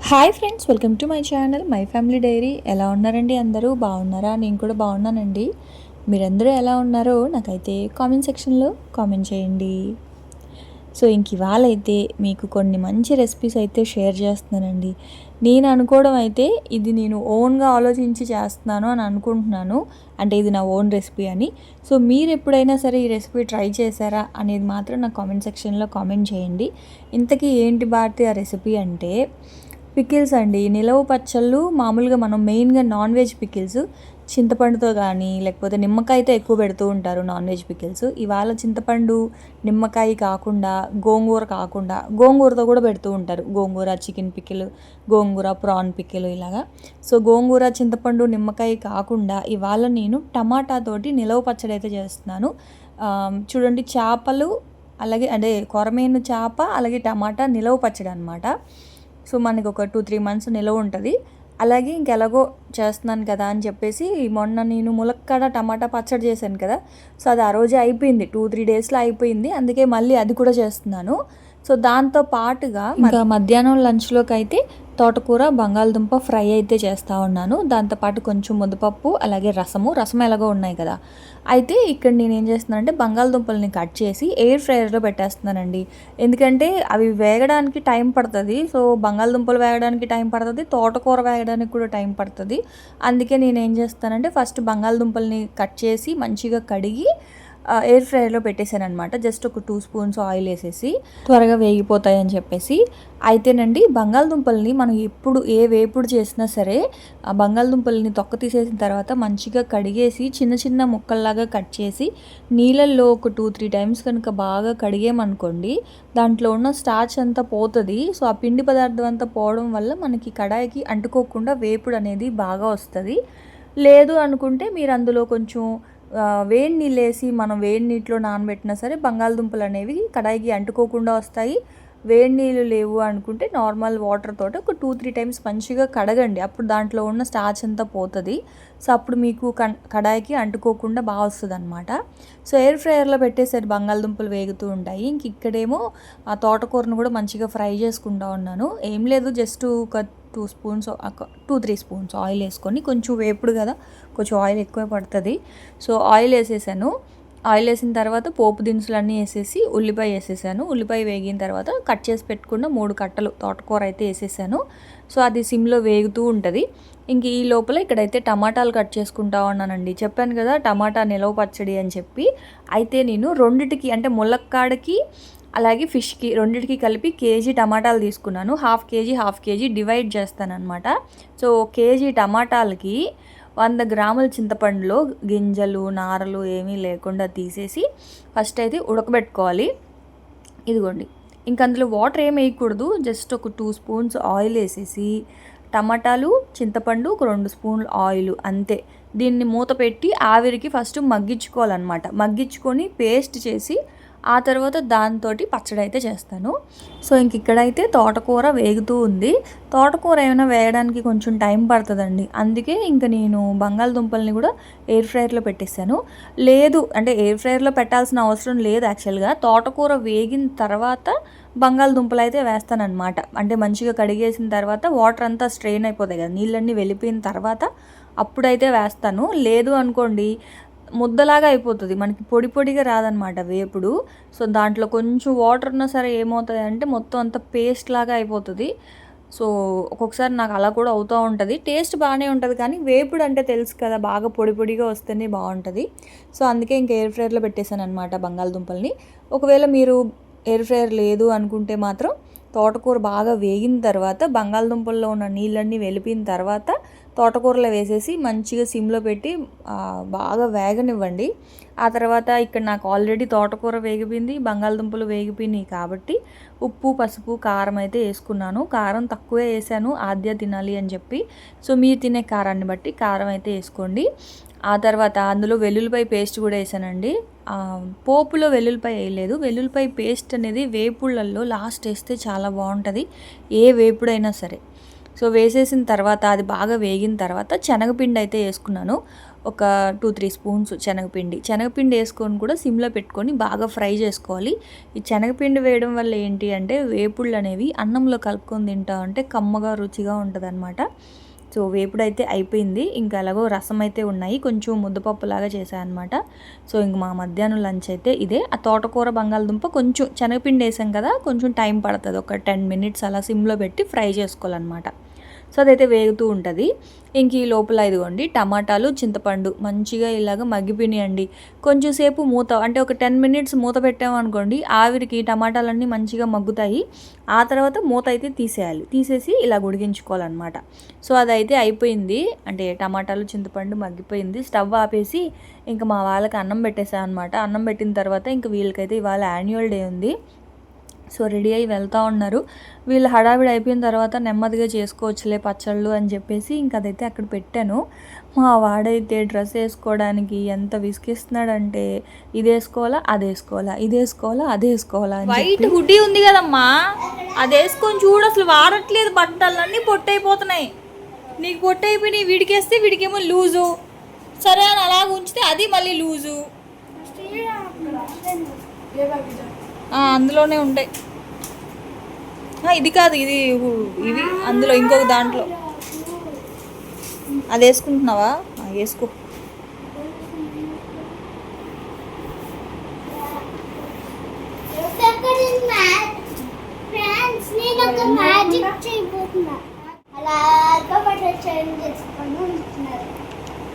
Hi friends, welcome to my channel my family dairy. ఎలా ఉన్నారండి? అందరూ బాగున్నారా? నేను కూడా బాగున్నానండి. మీరందరూ ఎలా ఉన్నారో నాకైతే కామెంట్ సెక్షన్లో కామెంట్ చేయండి. సో ఇవాళ అయితే మీకు కొన్ని మంచి రెసిపీస్ అయితే షేర్ చేస్తున్నానండి. నేను అనుకోవడం అయితే ఇది నేను ఓన్గా ఆలోచించి చేస్తున్నాను అని అనుకుంటున్నాను. అంటే ఇది నా ఓన్ రెసిపీ అని. సో మీరు ఎప్పుడైనా సరే ఈ రెసిపీ ట్రై చేశారా అనేది మాత్రం నా కామెంట్ సెక్షన్లో కామెంట్ చేయండి. ఇంతకీ ఏంటి భారతి ఆ రెసిపీ అంటే పికిల్స్ అండి. నిలవ పచ్చళ్ళు మామూలుగా మనం మెయిన్గా నాన్ వెజ్ పికిల్స్ చింతపండుతో కానీ లేకపోతే నిమ్మకాయతో ఎక్కువ పెడుతూ ఉంటారు నాన్ వెజ్ పికిల్స్. ఇవాళ చింతపండు నిమ్మకాయ కాకుండా గోంగూర కాకుండా గోంగూరతో కూడా పెడుతూ ఉంటారు. గోంగూర చికెన్ పికిల్, గోంగూర ప్రాన్ పికిల్ ఇలాగా. సో గోంగూర చింతపండు నిమ్మకాయ కాకుండా ఇవాళ నేను టమాటాతోటి నిలవ పచ్చడి అయితే చేస్తున్నాను. చూడండి, చేపలు అలాగే అంటే కొరమేను చేప అలాగే టమాటా నిలవ పచ్చడి అనమాట. సో మనకి ఒక 2-3 మంత్స్ నిలవ ఉంటుంది. అలాగే ఇంకెలాగో చేస్తున్నాను కదా అని చెప్పేసి మొన్న నేను ములక్కాడ టమాటా పచ్చడి చేశాను కదా. సో అది ఆ రోజే అయిపోయింది, 2-3 డేస్లో అయిపోయింది. అందుకే మళ్ళీ అది కూడా చేస్తున్నాను. సో దాంతో పాటుగా ఇంకా మధ్యాహ్నం లంచ్లోకి అయితే తోటకూర బంగాళదుంప ఫ్రై అయితే చేస్తూ ఉన్నాను. దాంతోపాటు కొంచెం ముద్దపప్పు అలాగే రసం ఎలాగో ఉన్నాయి కదా. అయితే ఇక్కడ నేను ఏం చేస్తున్నానంటే బంగాళదుంపల్ని కట్ చేసి ఎయిర్ ఫ్రైయర్లో పెట్టేస్తున్నానండి. ఎందుకంటే అవి వేగడానికి టైం పడుతుంది. సో బంగాళదుంపలు వేగడానికి టైం పడుతుంది, తోటకూర వేగడానికి కూడా టైం పడుతుంది. అందుకే నేను ఏం చేస్తానంటే ఫస్ట్ బంగాళదుంపల్ని కట్ చేసి మంచిగా కడిగి ఎయిర్ ఫ్రైయర్లో పెట్టేశాను అనమాట. జస్ట్ ఒక 2 స్పూన్స్ ఆయిల్ వేసేసి త్వరగా వేగిపోతాయని చెప్పేసి. అయితేనండి బంగాళదుంపల్ని మనం ఎప్పుడు ఏ వేపుడు చేసినా సరే ఆ బంగాళదుంపల్ని తొక్క తీసేసిన తర్వాత మంచిగా కడిగేసి చిన్న చిన్న ముక్కల్లాగా కట్ చేసి నీళ్ళల్లో ఒక 2-3 టైమ్స్ కనుక బాగా కడిగేమనుకోండి, దాంట్లో ఉన్న స్టార్చ్ అంతా పోతుంది. సో ఆ పిండి పదార్థం అంతా పోవడం వల్ల మనకి కడాయికి అంటుకోకుండా వేపుడు అనేది బాగా వస్తుంది. లేదు అనుకుంటే మీరు అందులో కొంచెం వేడి నీళ్ళు వేసి మనం వేడి నీటిలో నానబెట్టినా సరే బంగాళదుంపలు అనేవి కడాయికి అంటుకోకుండా వస్తాయి. వేడి నీళ్ళు లేవు అనుకుంటే నార్మల్ వాటర్ తోటి ఒక 2-3 టైమ్స్ మంచిగా కడగండి. అప్పుడు దాంట్లో ఉన్న స్టార్చ్ అంతా పోతుంది. సో అప్పుడు మీకు కడాయికి అంటుకోకుండా బాగా వస్తుంది అనమాట. సో ఎయిర్ ఫ్రైయర్లో పెట్టేసరి బంగాళదుంపలు వేగుతూ ఉంటాయి. ఇక్కడేమో ఆ తోటకూరను కూడా మంచిగా ఫ్రై చేసుకుంటా ఉన్నాను. ఏం లేదు, జస్ట్ ఒక 2-3 స్పూన్స్ ఆయిల్ వేసుకొని, కొంచెం వేపుడు కదా కొంచెం ఆయిల్ ఎక్కువ పడుతుంది. సో ఆయిల్ వేసేసాను. ఆయిల్ వేసిన తర్వాత పోపు దినుసులన్నీ వేసేసి ఉల్లిపాయ వేసేసాను. ఉల్లిపాయ వేగిన తర్వాత కట్ చేసి పెట్టుకున్న 3 కట్టలు తోటకూర అయితే వేసేసాను. సో అది సిమ్లో వేగుతూ ఉంటుంది. ఈ లోపల ఇక్కడైతే టమాటాలు కట్ చేసుకుంటా ఉన్నానండి. చెప్పాను కదా టమాటా నిలవ పచ్చడి అని చెప్పి. అయితే నేను రెండిటికి అంటే ములక్కాడకి అలాగే ఫిష్కి రెండిటికి కలిపి కేజీ టమాటాలు తీసుకున్నాను. హాఫ్ కేజీ డివైడ్ చేస్తానన్నమాట. సో కేజీ టమాటాలకి 100 గ్రాముల చింతపండులో గింజలు నారలు ఏమీ లేకుండా తీసేసి ఫస్ట్ అయితే ఉడకబెట్టుకోవాలి. ఇదిగోండి, అందులో వాటర్ ఏమి వేయకూడదు. జస్ట్ ఒక 2 స్పూన్స్ ఆయిల్ వేసేసి టమాటాలు చింతపండు ఒక 2 స్పూన్లు ఆయిల్ అంతే. దీన్ని మూత పెట్టి ఆవిరికి ఫస్ట్ మగ్గించుకోవాలన్నమాట. మగ్గించుకొని పేస్ట్ చేసి ఆ తర్వాత దాంతో పచ్చడి అయితే చేస్తాను. సో ఇక్కడైతే తోటకూర వేగుతూ ఉంది. తోటకూర ఏమైనా వేయడానికి కొంచెం టైం పడుతుందండి. అందుకే నేను బంగాళదుంపల్ని కూడా ఎయిర్ ఫ్రైయర్లో పెట్టేశాను. లేదు అంటే ఎయిర్ ఫ్రైయర్లో పెట్టాల్సిన అవసరం లేదు యాక్చువల్గా. తోటకూర వేగిన తర్వాత బంగాళదుంపలు అయితే వేస్తానన్నమాట. అంటే మంచిగా కడిగేసిన తర్వాత వాటర్ అంతా స్ట్రెయిన్ అయిపోతాయి కదా, నీళ్ళన్నీ వెళ్ళిపోయిన తర్వాత అప్పుడైతే వేస్తాను. లేదు అనుకోండి ముద్దలాగా అయిపోతుంది, మనకి పొడి పొడిగా రాదనమాట వేపుడు. సో దాంట్లో కొంచెం వాటర్ ఉన్నా సరే ఏమవుతుంది అంటే మొత్తం అంతా పేస్ట్ లాగా అయిపోతుంది. సో ఒక్కొక్కసారి నాకు అలా కూడా అవుతూ ఉంటుంది. టేస్ట్ బాగానే ఉంటుంది కానీ వేపుడు అంటే తెలుసు కదా, బాగా పొడి పొడిగా వస్తేనే బాగుంటుంది. సో అందుకే ఎయిర్ ఫ్రైయర్లో పెట్టేశాను అనమాట బంగాళదుంపల్ని. ఒకవేళ మీరు ఎయిర్ ఫ్రైయర్ లేదు అనుకుంటే మాత్రం తోటకూర బాగా వేగిన తర్వాత బంగాళదుంపల్లో ఉన్న నీళ్ళన్నీ వెలిపిన తర్వాత తోటకూరలో వేసేసి మంచిగా సిమ్లో పెట్టి బాగా వేగనివ్వండి. ఆ తర్వాత ఇక్కడ నాకు ఆల్రెడీ తోటకూర వేగిపోయింది, బంగాళదుంపలు వేగిపోయినాయి కాబట్టి ఉప్పు పసుపు కారం అయితే వేసుకున్నాను. కారం తక్కువే వేసాను, ఆద్య తినాలి అని చెప్పి. సో మీరు తినే కారాన్ని బట్టి కారం అయితే వేసుకోండి. ఆ తర్వాత అందులో వెల్లుల్లిపాయ పేస్ట్ కూడా వేసానండి. పోపులో వెల్లుల్లిపాయ వేయలేదు. వెల్లుల్లిపాయ పేస్ట్ అనేది వేపుళ్ళల్లో లాస్ట్ వేస్తే చాలా బాగుంటుంది, ఏ వేపుడైనా సరే. సో వేసేసిన తర్వాత అది బాగా వేగిన తర్వాత శనగపిండి అయితే వేసుకున్నాను. ఒక 2-3 స్పూన్స్ శనగపిండి వేసుకొని కూడా సిమ్లో పెట్టుకొని బాగా ఫ్రై చేసుకోవాలి. ఈ శనగపిండి వేయడం వల్ల ఏంటి అంటే వేపుళ్ళు అనేవి అన్నంలో కలుపుకొని తింటా అంటే కమ్మగా రుచిగా ఉంటుందన్నమాట. సో వేపుడైతే అయిపోయింది. ఇంకా అలాగో రసం అయితే ఉన్నాయి, కొంచెం ముద్దపప్పులాగా చేశాను అనమాట. సో ఇంక మా మధ్యాహ్నం లంచ్ అయితే ఇదే. ఆ తోటకూర బంగాళదుంప కొంచెం శనగపిండి వేసాం కదా, కొంచెం టైం పడుతుంది, ఒక 10 మినిట్స్ అలా సిమ్లో పెట్టి ఫ్రై చేసుకోవాలన్నమాట. సో అదైతే వేగుతూ ఉంటుంది. ఇంక ఈ లోపల ఇదిగోండి టమాటాలు చింతపండు మంచిగా ఇలాగ మగ్గిపోయినాయండి. కొంచెం సేపు మూత అంటే ఒక 10 మినిట్స్ మూత పెట్టామనుకోండి, ఆవిరికి టమాటాలన్నీ మంచిగా మగ్గుతాయి. ఆ తర్వాత మూత అయితే తీసేసి ఇలా ఉడికించుకోవాలన్నమాట. సో అదైతే అయిపోయింది, అంటే టమాటాలు చింతపండు మగ్గిపోయింది. స్టవ్ ఆపేసి ఇంకా మా వాళ్ళకి అన్నం పెట్టేసాను అనమాట. అన్నం పెట్టిన తర్వాత ఇంకా వీళ్ళకైతే ఇవాళ యాన్యువల్ డే ఉంది. సో రెడీ అయ్యి వెళ్తూ ఉన్నారు. వీళ్ళు హడావిడి అయిపోయిన తర్వాత నెమ్మదిగా చేసుకోవచ్చులే పచ్చళ్ళు అని చెప్పేసి ఇంక అదైతే అక్కడ పెట్టాను. మా వాడైతే డ్రెస్ వేసుకోవడానికి ఎంత విసిగిస్తున్నాడంటే ఇది వేసుకోవాలా అది వేసుకోవాలా, ఇది వేసుకోవాలా అది వేసుకోవాలా అని. వైట్ హుడ్డీ ఉంది కదమ్మా, అది వేసుకొని చూడు, అసలు వాడట్లేదు, బట్టలన్నీ పొట్టయిపోతున్నాయి. నీకు పొట్టయిపోయినాయి, వీడికేస్తే వీడికేమో లూజు, సరే అని అలా ఉంచితే అది మళ్ళీ లూజు. అందులోనే ఉంటాయి. ఇది కాదు, ఇది అందులో ఇంకొక దాంట్లో. అది వేసుకుంటున్నావా? వేసుకో.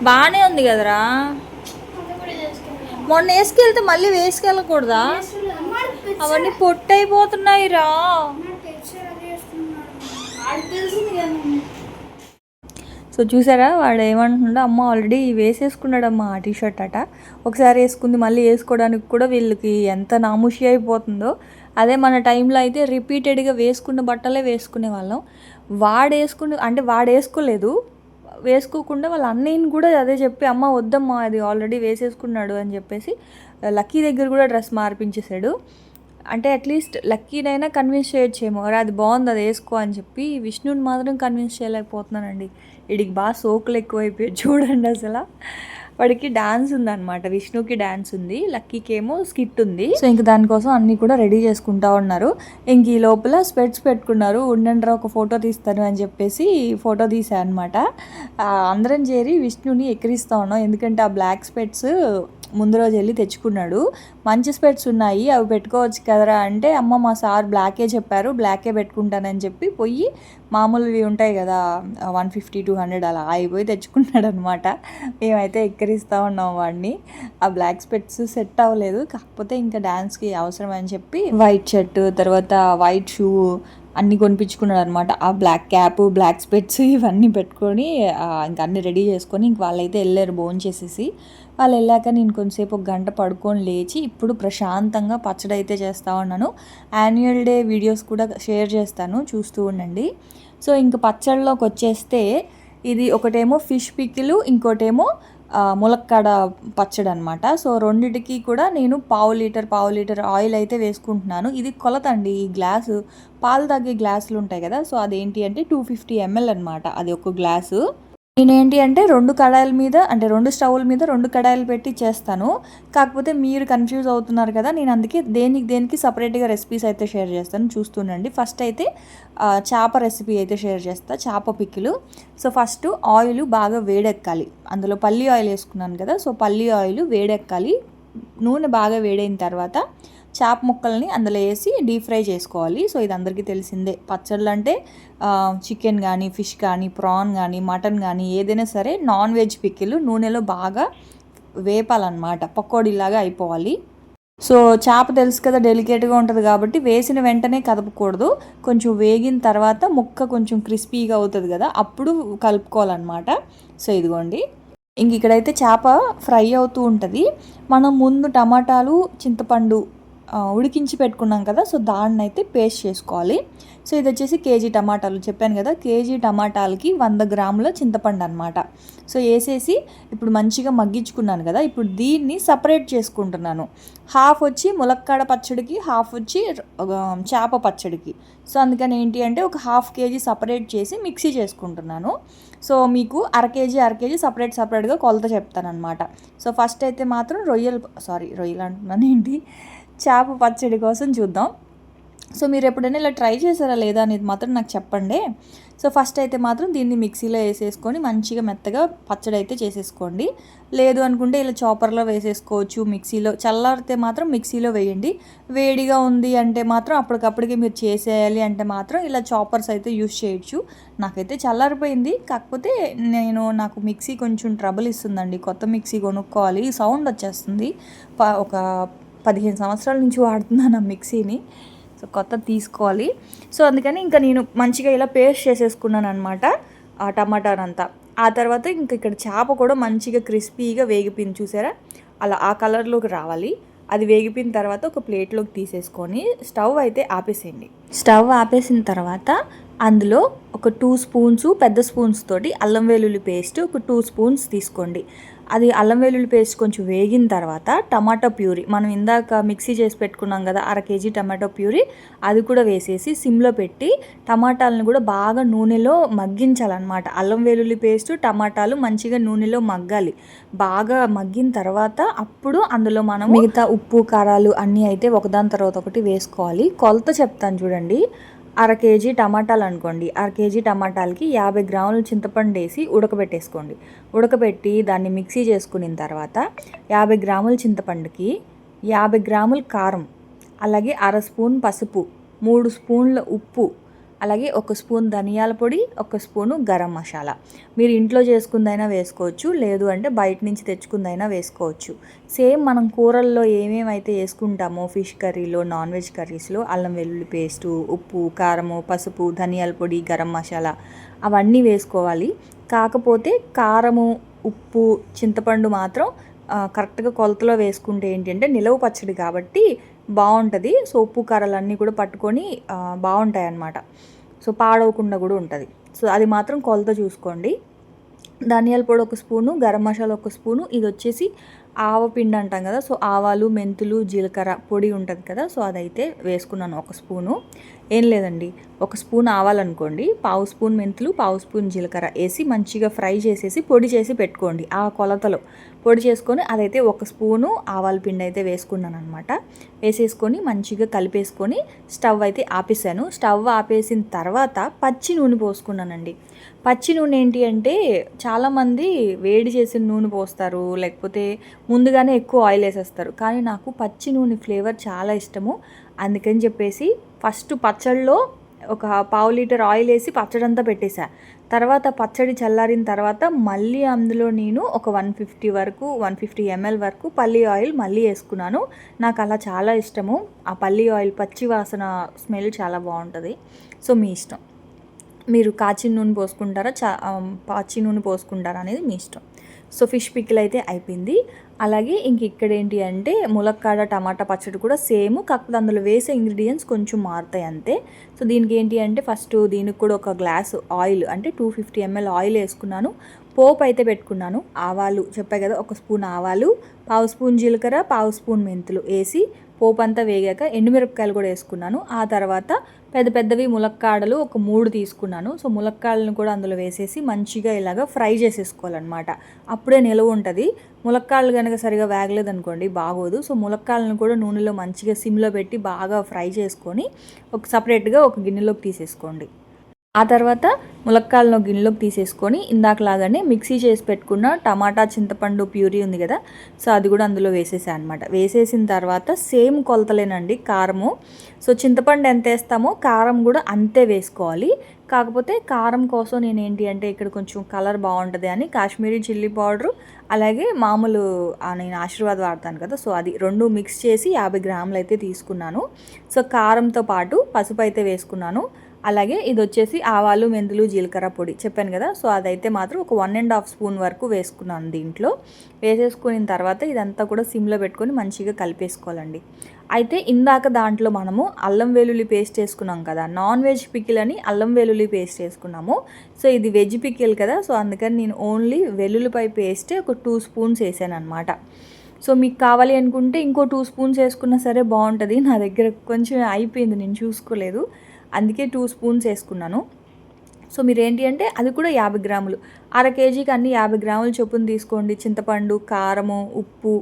బాగానే ఉంది కదరా. మొన్న వేసుకెళ్తే మళ్ళీ వేసుకెళ్ళకూడదా? అవన్నీ పొట్టయిపోతున్నాయి రా. సో చూసారా వాడు ఏమంటున్నాడో, అమ్మ ఆల్రెడీ వేసేసుకున్నాడమ్మా ఆ టీషర్ట్ అట, ఒకసారి వేసుకుంది మళ్ళీ వేసుకోవడానికి కూడా వీళ్ళకి ఎంత నాముషి అయిపోతుందో. అదే మన టైంలో అయితే రిపీటెడ్గా వేసుకున్న బట్టలే వేసుకునే వాళ్ళం. వాడు వేసుకోలేదు, వేసుకోకుండా వాళ్ళ అన్నయ్యని కూడా అదే చెప్పి, అమ్మ వద్దమ్మా అది ఆల్రెడీ వేసేసుకున్నాడు అని చెప్పేసి లక్కీ దగ్గర కూడా డ్రెస్ మార్పించేశాడు. అంటే అట్లీస్ట్ లక్కీనైనా కన్విన్స్ చేయొచ్చేమో, అది బాగుంది అది వేసుకో అని చెప్పి. విష్ణుని మాత్రం కన్విన్స్ చేయలేకపోతున్నానండి. వీడికి బాగా సోకులు ఎక్కువైపోయాయి చూడండి. అసలు వాడికి డాన్స్ ఉందన్నమాట, విష్ణుకి డాన్స్ ఉంది, లక్కీకి ఏమో స్కిట్ ఉంది. సో ఇంక దానికోసం అన్నీ కూడా రెడీ చేసుకుంటా ఉన్నారు. ఇంక ఈ లోపల స్పెట్స్ పెట్టుకున్నారు. ఉండండి ఒక ఫోటో తీస్తాను అని చెప్పేసి ఫోటో తీసా అనమాట. అందరం చేరి విష్ణుని ఎక్కిరిస్తూ ఉన్నాం, ఎందుకంటే ఆ బ్లాక్ స్పెట్స్ ముందు రోజు వెళ్ళి తెచ్చుకున్నాడు. మంచి స్పెట్స్ ఉన్నాయి అవి పెట్టుకోవచ్చు కదరా అంటే, అమ్మ మా సార్ బ్లాకే చెప్పారు, బ్లాకే పెట్టుకుంటానని చెప్పి పోయి మామూలువి ఉంటాయి కదా 150-200 అలా అయిపోయి తెచ్చుకున్నాడు అనమాట. మేమైతే ఎక్కరిస్తూ ఉన్నాం వాడిని. ఆ బ్లాక్ స్పెట్స్ సెట్ అవ్వలేదు, కాకపోతే ఇంకా డ్యాన్స్కి అవసరం అని చెప్పి వైట్ షర్ట్ తర్వాత వైట్ షూ అన్నీ కొనిపించుకున్నాడు అనమాట. ఆ బ్లాక్ క్యాప్ బ్లాక్ స్పెట్స్ ఇవన్నీ పెట్టుకొని ఇంక అన్నీ రెడీ చేసుకొని ఇంక వాళ్ళైతే వెళ్ళారు భోంచేసేసి. వాళ్ళు వెళ్ళాక నేను కొంచెంసేపు ఒక గంట పడుకొని లేచి ఇప్పుడు ప్రశాంతంగా పచ్చడి అయితే చేస్తూ ఉన్నాను. యాన్యువల్ డే వీడియోస్ కూడా షేర్ చేస్తాను, చూస్తూ ఉండండి. సో ఇంక పచ్చడిలోకి వచ్చేస్తే ఇది ఒకటేమో ఫిష్ పికిలు, ఇంకోటేమో ములక్కాడ పచ్చడి అనమాట. సో రెండిటికి కూడా నేను పావు లీటర్ ఆయిల్ అయితే వేసుకుంటున్నాను. ఇది కొలత అండి, ఈ గ్లాసు పాలు తాగే గ్లాసులు ఉంటాయి కదా, సో అదేంటి అంటే 250 ml అనమాట, అది ఒక గ్లాసు. నేనేంటి అంటే 2 కడాయిల మీద అంటే 2 స్టవ్ల మీద 2 కడాయిలు పెట్టి చేస్తాను. కాకపోతే మీరు కన్ఫ్యూజ్ అవుతున్నారు కదా, నేను అందుకే దేనికి సపరేట్గా రెసిపీస్ అయితే షేర్ చేస్తాను, చూస్తుండండి. ఫస్ట్ అయితే చేప రెసిపీ అయితే షేర్ చేస్తాను, చేప పికిలు. సో ఫస్ట్ ఆయిల్ బాగా వేడెక్కాలి, అందులో పల్లి ఆయిల్ వేసుకున్నాను కదా, సో పల్లి ఆయిల్ వేడెక్కాలి. నూనె బాగా వేడైన తర్వాత చేప ముక్కల్ని అందులో వేసి డీప్ ఫ్రై చేసుకోవాలి. సో ఇది అందరికీ తెలిసిందే. పచ్చళ్ళు అంటే చికెన్ కానీ ఫిష్ కానీ ప్రాన్ కానీ మటన్ కానీ ఏదైనా సరే నాన్ వెజ్ పికిలు నూనెలో బాగా వేపాలన్నమాట, పకోడీలాగా అయిపోవాలి. సో చేప తెలుసు కదా డెలికేట్గా ఉంటుంది కాబట్టి వేసిన వెంటనే కదపకూడదు, కొంచెం వేగిన తర్వాత ముక్క కొంచెం క్రిస్పీగా అవుతుంది కదా, అప్పుడు కలుపుకోవాలన్నమాట. సో ఇదిగోండి, ఇంక ఇక్కడైతే చేప ఫ్రై అవుతూ ఉంటుంది. మనం ముందు టమాటాలు చింతపండు ఉడికించి పెట్టుకున్నాం కదా, సో దాన్ని అయితే పేస్ట్ చేసుకోవాలి. సో ఇది వచ్చేసి కేజీ టమాటాలు చెప్పాను కదా, కేజీ టమాటాలకి 100 గ్రాముల చింతపండు అనమాట. సో వేసేసి ఇప్పుడు మంచిగా మగ్గించుకున్నాను కదా, ఇప్పుడు దీన్ని సపరేట్ చేసుకుంటున్నాను. హాఫ్ వచ్చి ములక్కాడ పచ్చడికి, హాఫ్ వచ్చి చేప పచ్చడికి. సో అందుకని ఏంటి అంటే ఒక హాఫ్ కేజీ సపరేట్ చేసి మిక్సీ చేసుకుంటున్నాను. సో మీకు అర కేజీ సపరేట్గా కొలత చెప్తానమాట. సో ఫస్ట్ అయితే మాత్రం రొయ్యలు అంటున్నాను ఏంటి, చేప పచ్చడి కోసం చూద్దాం. సో మీరు ఎప్పుడైనా ఇలా ట్రై చేశారా లేదా అనేది మాత్రం నాకు చెప్పండి. సో ఫస్ట్ అయితే మాత్రం దీన్ని మిక్సీలో వేసేసుకొని మంచిగా మెత్తగా పచ్చడి అయితే చేసేసుకోండి. లేదు అనుకుంటే ఇలా చాపర్లో వేసేసుకోవచ్చు. మిక్సీలో చల్లారితే మాత్రం మిక్సీలో వేయండి. వేడిగా ఉంది అంటే మాత్రం అప్పటికప్పటికి మీరు చేసేయాలి అంటే మాత్రం ఇలా చాపర్స్ అయితే యూస్ చేయొచ్చు. నాకైతే చల్లారిపోయింది, కాకపోతే నాకు మిక్సీ కొంచెం ట్రబుల్ ఇస్తుందండి. కొత్త మిక్సీ కొనుక్కోవాలి, సౌండ్ వచ్చేస్తుంది. ఒక 15 సంవత్సరాల నుంచి వాడుతున్నాను ఆ మిక్సీని. సో కొత్త తీసుకోవాలి. సో అందుకని ఇంకా నేను మంచిగా ఇలా పేస్ట్ చేసేసుకున్నాను అనమాట ఆ టమాటానంతా. ఆ తర్వాత ఇక్కడ చేప కూడా మంచిగా క్రిస్పీగా వేగిపోయింది చూసారా, అలా ఆ కలర్లోకి రావాలి. అది వేగిపోయిన తర్వాత ఒక ప్లేట్లోకి తీసేసుకొని స్టవ్ అయితే ఆపేసేయండి. స్టవ్ ఆపేసిన తర్వాత అందులో ఒక 2 స్పూన్స్ పెద్ద స్పూన్స్ తోటి అల్లం వెల్లుల్లి పేస్ట్ ఒక 2 స్పూన్స్ తీసుకోండి. అది అల్లం వెల్లుల్లి పేస్ట్ కొంచెం వేగిన తర్వాత టమాటో ప్యూరీ, మనం ఇందాక మిక్సీ చేసి పెట్టుకున్నాం కదా అర కేజీ టమాటో ప్యూరీ, అది కూడా వేసేసి సిమ్లో పెట్టి టమాటాలను కూడా బాగా నూనెలో మగ్గించాలన్నమాట. అల్లం వెల్లుల్లి పేస్ట్ టమాటాలు మంచిగా నూనెలో మగ్గాలి. బాగా మగ్గిన తర్వాత అప్పుడు అందులో మనం మిగతా ఉప్పు కారాలు అన్నీ అయితే ఒకదాని తర్వాత ఒకటి వేసుకోవాలి. కొలత చెప్తాను చూడండి. అర కేజీ టమాటాలు అనుకోండి, అర కేజీ టమాటాలకి 50 గ్రాములు చింతపండు వేసి ఉడకబెట్టేసుకోండి. ఉడకబెట్టి దాన్ని మిక్సీ చేసుకున్న తర్వాత 50 గ్రాముల చింతపండుకి 50 గ్రాముల కారం, అలాగే అర స్పూన్ పసుపు, 3 స్పూన్ల ఉప్పు, అలాగే 1 స్పూన్ ధనియాల పొడి, 1 స్పూను గరం మసాలా. మీరు ఇంట్లో చేసుకుందైనా వేసుకోవచ్చు, లేదు అంటే బయట నుంచి తెచ్చుకుందైనా వేసుకోవచ్చు. సేమ్ మనం కూరల్లో ఏమేమైతే వేసుకుంటామో ఫిష్ కర్రీలో, నాన్ వెజ్ కర్రీస్లో అల్లం వెల్లుల్లి పేస్టు, ఉప్పు, కారము, పసుపు, ధనియాల పొడి, గరం మసాలా అవన్నీ వేసుకోవాలి. కాకపోతే కారము, ఉప్పు, చింతపండు మాత్రం కరెక్ట్గా కొలతలో వేసుకుంటే ఏంటంటే నిలవ పచ్చడి కాబట్టి బాగుంటుంది. సో ఉప్పు కారాలు అన్నీ కూడా పట్టుకొని బాగుంటాయి అన్నమాట. సో పాడవకుండా కూడా ఉంటుంది. సో అది మాత్రం కొలత చూసుకోండి. ధనియాల పొడి 1 స్పూను, గరం మసాలా 1 స్పూను, ఇది వచ్చేసి ఆవపిండి అంటాం కదా, సో ఆవాలు, మెంతులు, జీలకర్ర పొడి ఉంటుంది కదా, సో అదైతే వేసుకున్నాను 1 స్పూను. ఏం లేదండి, 1 స్పూన్ ఆవాలనుకోండి, 1/2 స్పూన్ మెంతులు, 1/2 స్పూన్ జీలకర్ర వేసి మంచిగా ఫ్రై చేసేసి పొడి చేసి పెట్టుకోండి. ఆ కొలతలో పొడి చేసుకొని అదైతే 1 స్పూను ఆవాల పిండి అయితే వేసుకున్నాను అనమాట. వేసేసుకొని మంచిగా కలిపేసుకొని స్టవ్ అయితే ఆపేసాను. స్టవ్ ఆపేసిన తర్వాత పచ్చి నూనె పోసుకున్నానండి. పచ్చి నూనె ఏంటి అంటే చాలామంది వేడి చేసిన నూనె పోస్తారు, లేకపోతే ముందుగానే ఎక్కువ ఆయిల్ వేసేస్తారు. కానీ నాకు పచ్చి నూనె ఫ్లేవర్ చాలా ఇష్టము. అందుకని చెప్పేసి ఫస్ట్ పచ్చడిలో ఒక 1/2 లీటర్ ఆయిల్ వేసి పచ్చడి అంతా పెట్టేశా. తర్వాత పచ్చడి చల్లారిన తర్వాత మళ్ళీ అందులో నేను ఒక 150 ml వరకు పల్లి ఆయిల్ మళ్ళీ వేసుకున్నాను. నాకు అలా చాలా ఇష్టము. ఆ పల్లి ఆయిల్ పచ్చి వాసన స్మెల్ చాలా బాగుంటుంది. సో మీ ఇష్టం, మీరు కాచిన నూనె పోసుకుంటారా పచ్చి నూనె పోసుకుంటారా అనేది మీ ఇష్టం. సో ఫిష్ పికిల్ అయితే అయిపోయింది. అలాగే ఇక్కడ ఏంటి అంటే ములక్కాడ టమాటా పచ్చడి కూడా సేమ్, కాకపోతే అందులో వేసే ఇంగ్రీడియంట్స్ కొంచెం మారుతాయి అంతే. సో దీనికి ఏంటి అంటే ఫస్ట్ దీనికి కూడా ఒక గ్లాస్ ఆయిల్ అంటే 250 ml ఆయిల్ వేసుకున్నాను. పోపు అయితే పెట్టుకున్నాను. ఆవాలు చెప్పా కదా, 1 స్పూన్ ఆవాలు, 1/2 స్పూన్ జీలకర్ర, 1/2 స్పూన్ మెంతులు వేసి పోపు అంతా వేగాక ఎండుమిరపకాయలు కూడా వేసుకున్నాను. ఆ తర్వాత పెద్దవి ములక్కాడలు ఒక 3 తీసుకున్నాను. సో ములక్కాడలను కూడా అందులో వేసేసి మంచిగా ఇలాగ ఫ్రై చేసేసుకోవాలన్నమాట. అప్పుడే నిలవ ఉంటుంది. ములక్కాడలు కనుక సరిగా వేగలేదనుకోండి బాగోదు. సో ములక్కాడలను కూడా నూనెలో మంచిగా సిమ్లో పెట్టి బాగా ఫ్రై చేసుకొని సపరేట్గా ఒక గిన్నెలోకి తీసేసుకోండి. ఆ తర్వాత ములక్కాయలను గిన్నెలోకి తీసేసుకొని ఇందాకలాగానే మిక్సీ చేసి పెట్టుకున్న టమాటా చింతపండు ప్యూరీ ఉంది కదా, సో అది కూడా అందులో వేసేసాను అనమాట. వేసేసిన తర్వాత సేమ్ కొలతలేనండి కారము. సో చింతపండు ఎంత వేస్తామో కారం కూడా అంతే వేసుకోవాలి. కాకపోతే కారం కోసం నేను ఏంటి అంటే ఇక్కడ కొంచెం కలర్ బాగుంటుంది అని కాశ్మీరీ చిల్లీ పౌడరు, అలాగే మామూలు నేను ఆశీర్వాద్ వాడతాను కదా, సో అది 2 మిక్స్ చేసి 50 గ్రాములు అయితే తీసుకున్నాను. సో కారంతో పాటు పసుపు అయితే వేసుకున్నాను. అలాగే ఇది వచ్చేసి ఆవాలు, మెంతులు, జీలకర్ర పొడి చెప్పాను కదా. సో అదైతే మాత్రం ఒక 1.5 స్పూన్ వరకు వేసుకున్నాను దీంట్లో. వేసేసుకున్న తర్వాత ఇదంతా కూడా సిమ్లో పెట్టుకొని మంచిగా కలిపేసుకోవాలండి. అయితే ఇందాక దాంట్లో మనము అల్లం వెల్లుల్లి పేస్ట్ వేసుకున్నాం కదా, నాన్ వెజ్ పికిల్ అని అల్లం వెల్లుల్లి పేస్ట్ వేసుకున్నాము. సో ఇది వెజ్ పికిల్ కదా, సో అందుకని నేను ఓన్లీ వెల్లుల్లిపాయ పేస్ట్ ఒక 2 స్పూన్స్ వేసాను అనమాట. సో మీకు కావాలి అనుకుంటే ఇంకో 2 స్పూన్స్ వేసుకున్నా సరే బాగుంటుంది. నా దగ్గర కొంచెం అయిపోయింది, నేను చూసుకోలేదు, అందుకే 2 స్పూన్స్ వేసుకున్నాను. సో మీరేంటి అంటే అది కూడా 50 గ్రాములు, అర కేజీకి అన్ని 50 గ్రాముల చొప్పున తీసుకోండి. చింతపండు, కారము, ఉప్పు,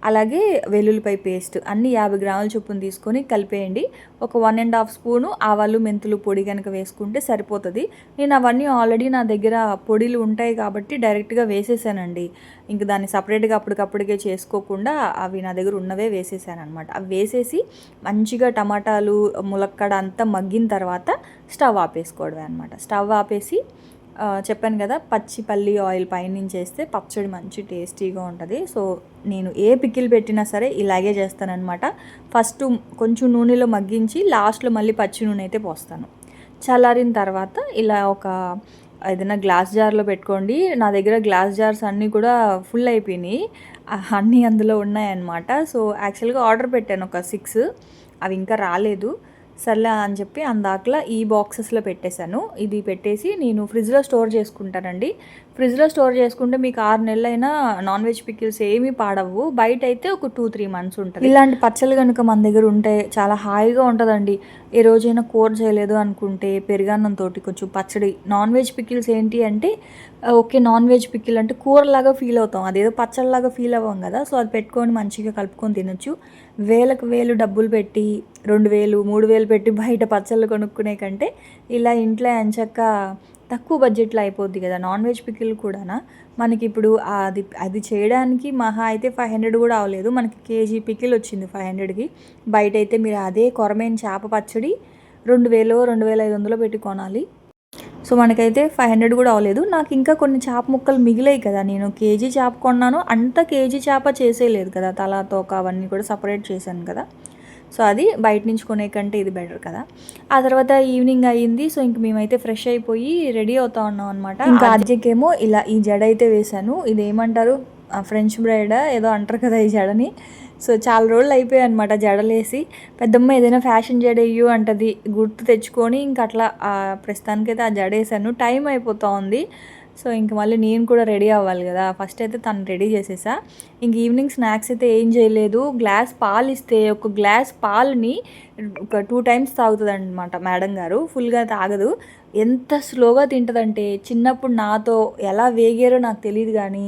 అలాగే వెల్లుల్లిపాయ పేస్ట్ అన్నీ 50 గ్రాముల చొప్పున తీసుకొని కలిపేయండి. ఒక 1.5 స్పూను ఆవాలు, మెంతులు పొడి కనుక వేసుకుంటే సరిపోతుంది. నేను అవన్నీ ఆల్రెడీ నా దగ్గర పొడిలు ఉంటాయి కాబట్టి డైరెక్ట్గా వేసేసానండి. ఇంక దాన్ని సపరేట్గా అప్పటికప్పటికే చేసుకోకుండా అవి నా దగ్గర ఉన్నవే వేసేసాను అనమాట. అవి వేసేసి మంచిగా టమాటాలు, ములక్కడ అంతా మగ్గిన తర్వాత స్టవ్ ఆపేసుకోవడమే అనమాట. స్టవ్ ఆపేసి చెప్పాను కదా, పచ్చి పల్లి ఆయిల్ పైనుంచి వేస్తే పచ్చడి మంచి టేస్టీగా ఉంటుంది. సో నేను ఏ పికిల్ పెట్టినా సరే ఇలాగే చేస్తానన్నమాట. ఫస్ట్ కొంచెం నూనెలో మగ్గించి లాస్ట్లో మళ్ళీ పచ్చి నూనె అయితే పోస్తాను. చల్లారిన తర్వాత ఇలా ఒక ఏదైనా గ్లాస్ జార్లో పెట్టుకోండి. నా దగ్గర గ్లాస్ జార్స్ అన్నీ కూడా ఫుల్ అయిపోయినాయి, అన్నీ అందులో ఉన్నాయన్నమాట. సో యాక్చువల్గా ఆర్డర్ పెట్టాను ఒక 6, అవి ఇంకా రాలేదు. సర్లే అని చెప్పి అందాకలా ఈ బాక్సెస్లో పెట్టేశాను. ఇది పెట్టేసి నేను ఫ్రిడ్జ్లో స్టోర్ చేసుకుంటానండి. ఫ్రిడ్జ్లో స్టోర్ చేసుకుంటే మీకు 6 నెలలైనా నాన్ వెజ్ పికిల్స్ ఏమీ పాడవు. బయట అయితే ఒక 2-3 మంత్స్ ఉంటుంది. ఇలాంటి పచ్చళ్ళు కనుక మన దగ్గర ఉంటే చాలా హాయిగా ఉంటుందండి. ఏ రోజైనా కూర చేయలేదు అనుకుంటే పెరుగన్నంతో కొంచెం పచ్చడి. నాన్ వెజ్ పికిల్స్ ఏంటి అంటే ఓకే, నాన్ వెజ్ పికిల్ అంటే కూరలాగా ఫీల్ అవుతాం, అదేదో పచ్చళ్ళలాగా ఫీల్ అవ్వం కదా. సో అది పెట్టుకొని మంచిగా కలుపుకొని తినొచ్చు. వేలకు వేలు డబ్బులు పెట్టి 2,000, 3,000 పెట్టి బయట పచ్చళ్ళు కొనుక్కునే కంటే ఇలా ఇంట్లో ఎంచక్క తక్కువ బడ్జెట్లో అయిపోద్ది కదా. నాన్ వెజ్ పికిల్ కూడానా మనకి ఇప్పుడు అది చేయడానికి మహా అయితే 500 కూడా అవ్వలేదు. మనకి కేజీ పికిల్ వచ్చింది 500కి. బయట అయితే మీరు అదే కొరమైన చేప పచ్చడి 2,000, 2,500 పెట్టి కొనాలి. సో మనకైతే 500 కూడా అవ్వలేదు. నాకు ఇంకా కొన్ని చేప ముక్కలు మిగిలాయి కదా, నేను కేజీ చేప కొన్నాను, అంత కేజీ చేప చేసేయలేదు కదా, తల తోక అవన్నీ కూడా సపరేట్ చేశాను కదా. సో అది బయట నుంచి కొనే కంటే ఇది బెటర్ కదా. ఆ తర్వాత ఈవినింగ్ అయ్యింది. సో ఇంక మేమైతే ఫ్రెష్ అయిపోయి రెడీ అవుతా ఉన్నాం అనమాట. ఇంకా అర్జెంకేమో ఇలా ఈ జడ అయితే వేశాను. ఇది ఏమంటారు, ఫ్రెంచ్ బ్రైడ్ ఏదో అంటారు కదా ఈ జడని. సో చాలా రోజులు అయిపోయాయి అనమాట జడలేసి. పెద్దమ్మ ఏదైనా ఫ్యాషన్ జడ వేయు అంటది, గుర్తు తెచ్చుకొని ఇంక అట్లా ప్రస్తుతానికైతే ఆ జడ వేసాను. టైం అయిపోతూ ఉంది. సో ఇంక మళ్ళీ నేను కూడా రెడీ అవ్వాలి కదా. ఫస్ట్ అయితే తను రెడీ చేసేసా. ఇంక ఈవినింగ్ స్నాక్స్ అయితే ఏం చేయలేదు. గ్లాస్ పాలు ఇస్తే ఒక గ్లాస్ పాలని ఒక 2 టైమ్స్ తాగుతుంది అనమాట మేడం గారు. ఫుల్గా తాగదు. ఎంత స్లోగా తింటుందంటే, చిన్నప్పుడు నాతో ఎలా వేగారో నాకు తెలియదు కానీ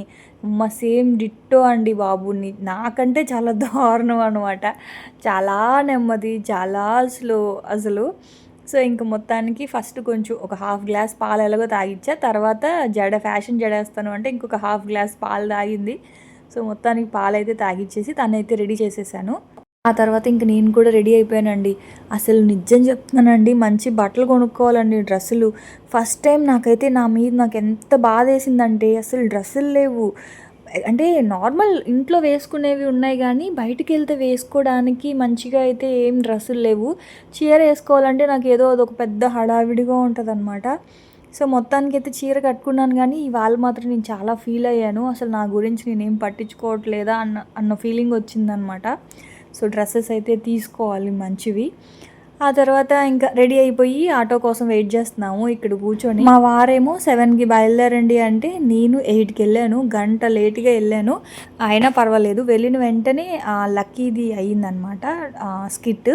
మా సేమ్ డిట్టో అండి బాబు. నాకంటే చాలా దారుణం అనమాట. చాలా నెమ్మది, చాలా స్లో అసలు. సో ఇంక మొత్తానికి ఫస్ట్ కొంచెం ఒక 1/2 గ్లాస్ పాలు ఎలాగో తాగిచ్చా. తర్వాత ఫ్యాషన్ జడేస్తాను అంటే ఇంకొక 1/2 గ్లాస్ పాలు తాగింది. సో మొత్తానికి పాలు అయితే తాగిచ్చేసి తనైతే రెడీ చేసేసాను. ఆ తర్వాత ఇంక నేను కూడా రెడీ అయిపోయానండి. అసలు నిజం చెప్తున్నానండి, మంచి బట్టలు కొనుక్కోవాలండి, డ్రెస్సులు. ఫస్ట్ టైం నాకైతే నా మీద నాకు ఎంత బాధ వేసిందంటే, అసలు డ్రెస్సులు లేవు. అంటే నార్మల్ ఇంట్లో వేసుకునేవి ఉన్నాయి కానీ బయటికి వెళ్తే వేసుకోవడానికి మంచిగా అయితే ఏం డ్రెస్సులు లేవు. చీర వేసుకోవాలంటే నాకు ఏదో అదొక పెద్ద హడావిడిగా ఉంటుంది అనమాట. సో మొత్తానికి అయితే చీర కట్టుకున్నాను కానీ ఇవాళ మాత్రం నేను చాలా ఫీల్ అయ్యాను. అసలు నా గురించి నేనేం పట్టించుకోవట్లేదా అన్న ఫీలింగ్ వచ్చిందనమాట. సో డ్రెస్సెస్ అయితే తీసుకోవాలి మంచివి. ఆ తర్వాత ఇంకా రెడీ అయిపోయి ఆటో కోసం వెయిట్ చేస్తున్నాము ఇక్కడ కూర్చొని. మా వారేమో 7కి బయలుదేరండి అంటే నేను 8కి వెళ్ళాను. గంట లేట్గా వెళ్ళాను, అయినా పర్వాలేదు. వెళ్ళిన వెంటనే లక్కీది అయ్యిందనమాట స్కిట్.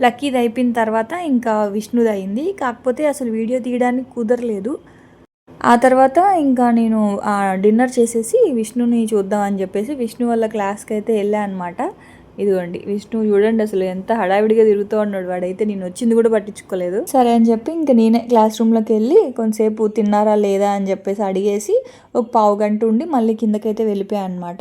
లక్కీది అయిపోయిన తర్వాత ఇంకా విష్ణుది అయింది. కాకపోతే అసలు వీడియో తీయడానికి కుదరలేదు. ఆ తర్వాత ఇంకా నేను డిన్నర్ చేసేసి విష్ణుని చూద్దామని చెప్పేసి విష్ణు వాళ్ళ క్లాస్కి అయితే వెళ్ళాను అనమాట. ఇదిగోండి విష్ణు చూడండి అసలు ఎంత హడావిడిగా తిరుగుతూ ఉన్నాడు. వాడైతే నేను వచ్చింది కూడా పట్టించుకోలేదు. సరే అని చెప్పి ఇంకా నేనే క్లాస్ రూమ్లోకి వెళ్ళి కొంతసేపు తిన్నారా లేదా అని చెప్పేసి అడిగేసి ఒక 1/2 గంట ఉండి మళ్ళీ కిందకైతే వెళ్ళిపోయాను అనమాట.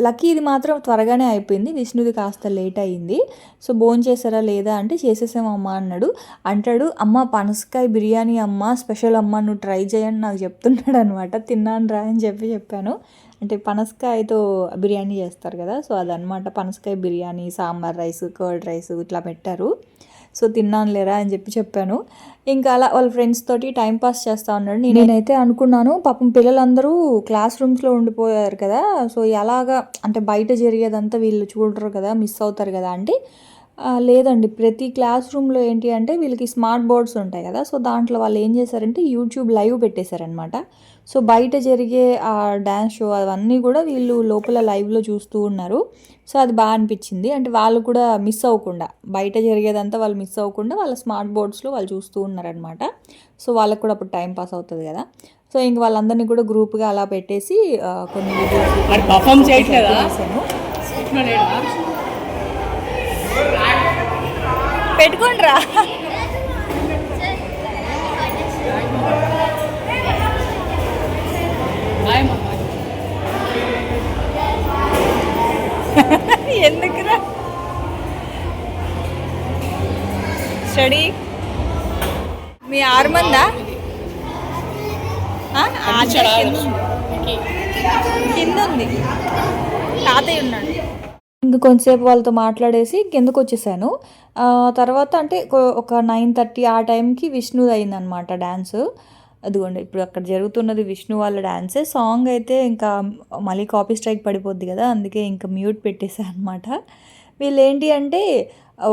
లక్కీ ఇది మాత్రం త్వరగానే అయిపోయింది, విష్ణుది కాస్త లేట్ అయ్యింది. సో భోజనం చేసారా లేదా అంటే చేసేసామమ్మా అన్నాడు. అంటాడు, అమ్మ పనసకాయ బిర్యానీ అమ్మ స్పెషల్ అమ్మ, నువ్వు ట్రై చేయని నాకు చెప్తున్నాడు అనమాట. తిన్నాను రా అని చెప్పాను. అంటే పనసకాయతో బిర్యానీ చేస్తారు కదా, సో అదనమాట. పనసకాయ biryani, sambar rice, curd rice ఇట్లా పెట్టారు. సో తిన్నాను లేరా అని చెప్పాను. ఇంకా అలా వాళ్ళ ఫ్రెండ్స్ తోటి టైం పాస్ చేస్తూ ఉన్నాడు. నేనైతే అనుకున్నాను పాపం పిల్లలందరూ క్లాస్ రూమ్స్లో ఉండిపోయారు కదా, సో ఎలాగా అంటే బయట జరిగేదంతా వీళ్ళు చూడరు కదా, మిస్ అవుతారు కదా అంటే లేదండి, ప్రతి క్లాస్ రూమ్లో ఏంటి అంటే వీళ్ళకి స్మార్ట్ బోర్డ్స్ ఉంటాయి కదా, సో దాంట్లో వాళ్ళు ఏం చేశారంటే యూట్యూబ్ లైవ్ పెట్టేశారనమాట. సో బయట జరిగే ఆ డ్యాన్స్ షో అవన్నీ కూడా వీళ్ళు లోపల లైవ్లో చూస్తూ ఉన్నారు. సో అది బాగా అనిపించింది, అంటే వాళ్ళు కూడా మిస్ అవ్వకుండా, బయట జరిగేదంతా వాళ్ళు మిస్ అవ్వకుండా వాళ్ళ స్మార్ట్ బోర్డ్స్లో వాళ్ళు చూస్తూ ఉన్నారనమాట. సో వాళ్ళకు కూడా అప్పుడు టైం పాస్ అవుతుంది కదా. సో ఇంక వాళ్ళందరినీ కూడా గ్రూప్గా అలా పెట్టేసి కొన్ని వీడియోస్ చేశాను. పెట్టుకోండి రా. ఎందుకురా స్టడీ మీ 6 మందా? కింద ఉంది, తాతయ్య ఉన్నాడు. ఇంక కొంతసేపు వాళ్ళతో మాట్లాడేసి కిందకు వచ్చేసాను. తర్వాత అంటే ఒక 9:30 ఆ టైంకి విష్ణుది అయిందనమాట డ్యాన్స్. అదిగోండి ఇప్పుడు అక్కడ జరుగుతున్నది విష్ణు వాళ్ళ డ్యాన్సే. సాంగ్ అయితే ఇంకా మళ్ళీ కాపీ స్ట్రైక్ పడిపోద్ది కదా, అందుకే ఇంకా మ్యూట్ పెట్టేసా అనమాట. వీళ్ళు ఏంటి అంటే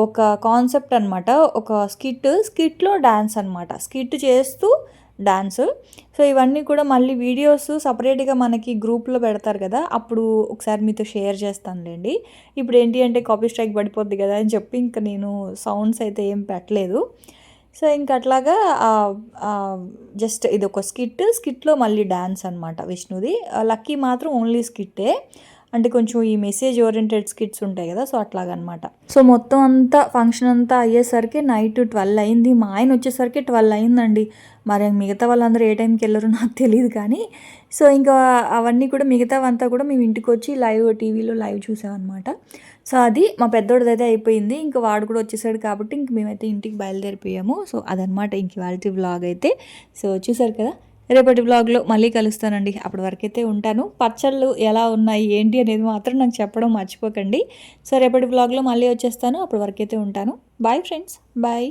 ఒక కాన్సెప్ట్ అనమాట, ఒక స్కిట్లో డ్యాన్స్ అనమాట, స్కిట్ చేస్తూ డాన్స్. సో ఇవన్నీ కూడా మళ్ళీ వీడియోస్ సపరేట్గా మనకి గ్రూప్లో పెడతారు కదా, అప్పుడు ఒకసారి మీతో షేర్ చేస్తానులేండి. ఇప్పుడు ఏంటి అంటే కాపీ స్ట్రైక్ పడిపోద్ది కదా అని చెప్పి ఇంకా నేను సౌండ్స్ అయితే ఏం పెట్టలేదు. సో ఇంక అట్లాగా జస్ట్ ఇది ఒక స్కిట్లో మళ్ళీ డ్యాన్స్ అనమాట విష్ణుది. లక్కీ మాత్రం ఓన్లీ స్కిట్టే, అంటే కొంచెం ఈ మెసేజ్ ఓరియంటెడ్ స్కిట్స్ ఉంటాయి కదా, సో అట్లాగనమాట. సో మొత్తం అంతా ఫంక్షన్ అంతా అయ్యేసరికి నైట్ 12 అయింది. మా ఆయన వచ్చేసరికి 12 అయిందండి. మరి మిగతా వాళ్ళందరూ ఏ టైంకి వెళ్ళారో నాకు తెలియదు కానీ, సో ఇంకా అవన్నీ కూడా మిగతావంతా కూడా మేము ఇంటికి వచ్చి టీవీలో లైవ్ చూసామన్నమాట. సో అది మా పెద్దోడిదైతే అయిపోయింది. ఇంకా వాడు కూడా వచ్చేసాడు కాబట్టి ఇంక మేమైతే ఇంటికి బయలుదేరిపోయాము. సో అదనమాట ఇంక ఇవాల్టి వ్లాగ్ అయితే. సో చూసారు కదా, రేపటి వ్లాగ్లో మళ్ళీ కలుస్తానండి. అప్పటి వరకైతే ఉంటాను. పచ్చళ్ళు ఎలా ఉన్నాయి ఏంటి అనేది మాత్రం నాకు చెప్పడం మర్చిపోకండి. సో రేపటి వ్లాగ్లో మళ్ళీ వచ్చేస్తాను. అప్పటి వరకైతే ఉంటాను. Bye friends, bye.